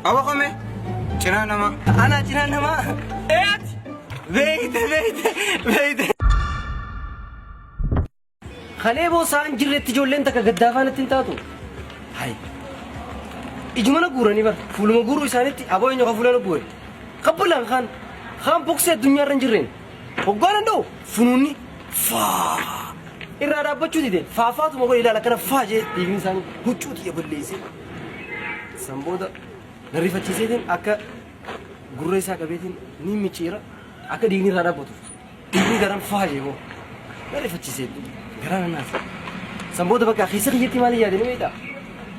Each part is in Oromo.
أبو خمي جنان ما أنا جنان ما إيه بيت خليه بو سان جريت جولين تك قدافان تنتاتو هاي إجمانا قوراني بر فول ما قورو إسانتي أبو إنجا فولانو قوري قبلان خان بوكسي الدنيا رنجرين وقالن دو فنوني فا إرادة بچو دي فافاتو مقول إلا لكنا فاجي ديگين سان هچو دي يبليسي سنبودا نريفة چيسيدين أكا قوري ساكا بيتين نيمي چيرا أكا ديگين إرادة بوتو ديگين غرام فاجي بو نريفة چيسيدين غران الناس سنبودا بكا خيسر يتي مالي يادين ويدا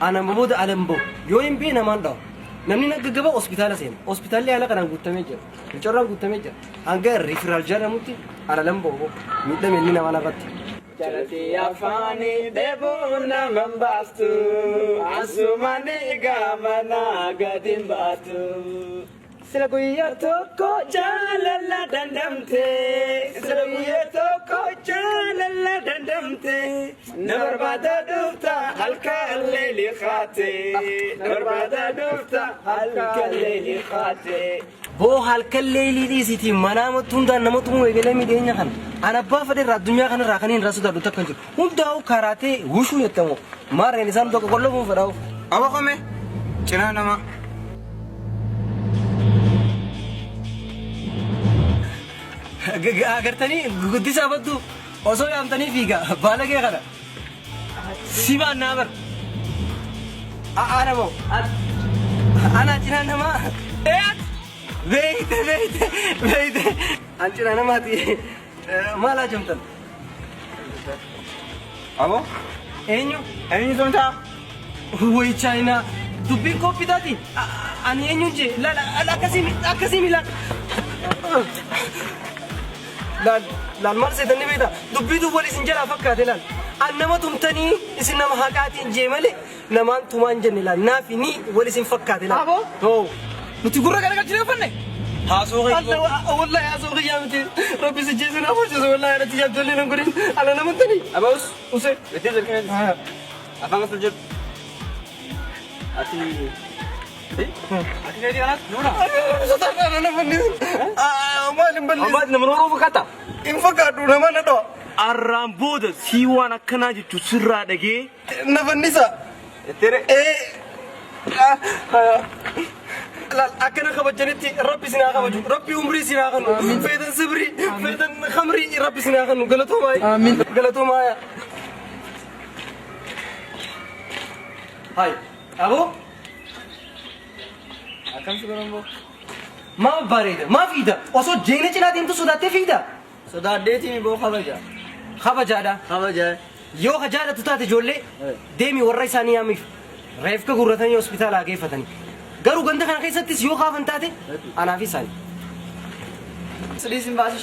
أنا مبودا ألمبو يوين بينا ماندو namni naggagaba hospitaala seen hospitaalli ala kanaan guutamee jira incorraan guutamee jira hanga rifiraal jedhamutti ala lamboo miidhame inni nama lafatti jalati afaani deebuun nama baastu asumani gaamana gadin baatu sila guyyaa tokko jaalala dandamte sila guyyaa tokko jaalala dandamte na barbaada dhufta halkan leeli khaate na barbaada dhufta halkan leeli khaate boo halkan leeli dhiisiti manaama tundaan namatu eegalee miidheenya kan ana abbaa fedhe addunyaa kana irraa kaniin raasuu dadhu takkan jiru hundaa'u karaatee wushuu yettamu maarreen isaan tokko qollofuun fedhaa'u أبو خمي جنان ما agartanii guddisaa baddu osoo yaamtanii fiiga baalagee kana simaan naa bar ana moo ana cinaa namaa beeyte an cinaa namaati maal hajamtan أبو eenyu أين زونتا way chaayinaa dubbiin koppitaati ani eenyuun jee akkasii laal maal seetanni beekta dubbiitu wal isin jalaa fakkaate laal an nama tumtanii isin nama haqaatiin jee malee namaan tumaan jenne laal naafi ni wal isin fakkaate laal Aboo? hoo nuti gurra gara galchine uffanne haasoo wallahi haasoo qiyyaa miti rabbi si jeesu na barsiisu wallahi irratti jaabdollee nan godhin ala namantanii abaus use betul jalkine afaan asal jir ati ati jadi anak nuna sotaadhaan nafanni maal hin balleessu ambaat nama nuruu fakkaata hin fakkaadhu nama na dho'a arraan booda sii waan akkanaa jechuun sirraa dhagee nafannisa tere akkana kabajanitti rabbi sinaa kabaju rabbi umrii sinaa kanu feetan sibrii feetan khamrii rabbi sinaa kanu galatoomaaya hay abo akkam si godhan maa bareeda maa fiida osoo jeena cinaatiin tu sodaattee fiida sodaaddeetiin boo kabajaadha kabajaa yoo kajaadhatu taate ijoollee deemi warra isaanii yaamiif reefka gurratanii hospitaalaa geeffatanii garuu ganda kana keessattis yoo kaafan taate anaaf isaanii sadiisin baasii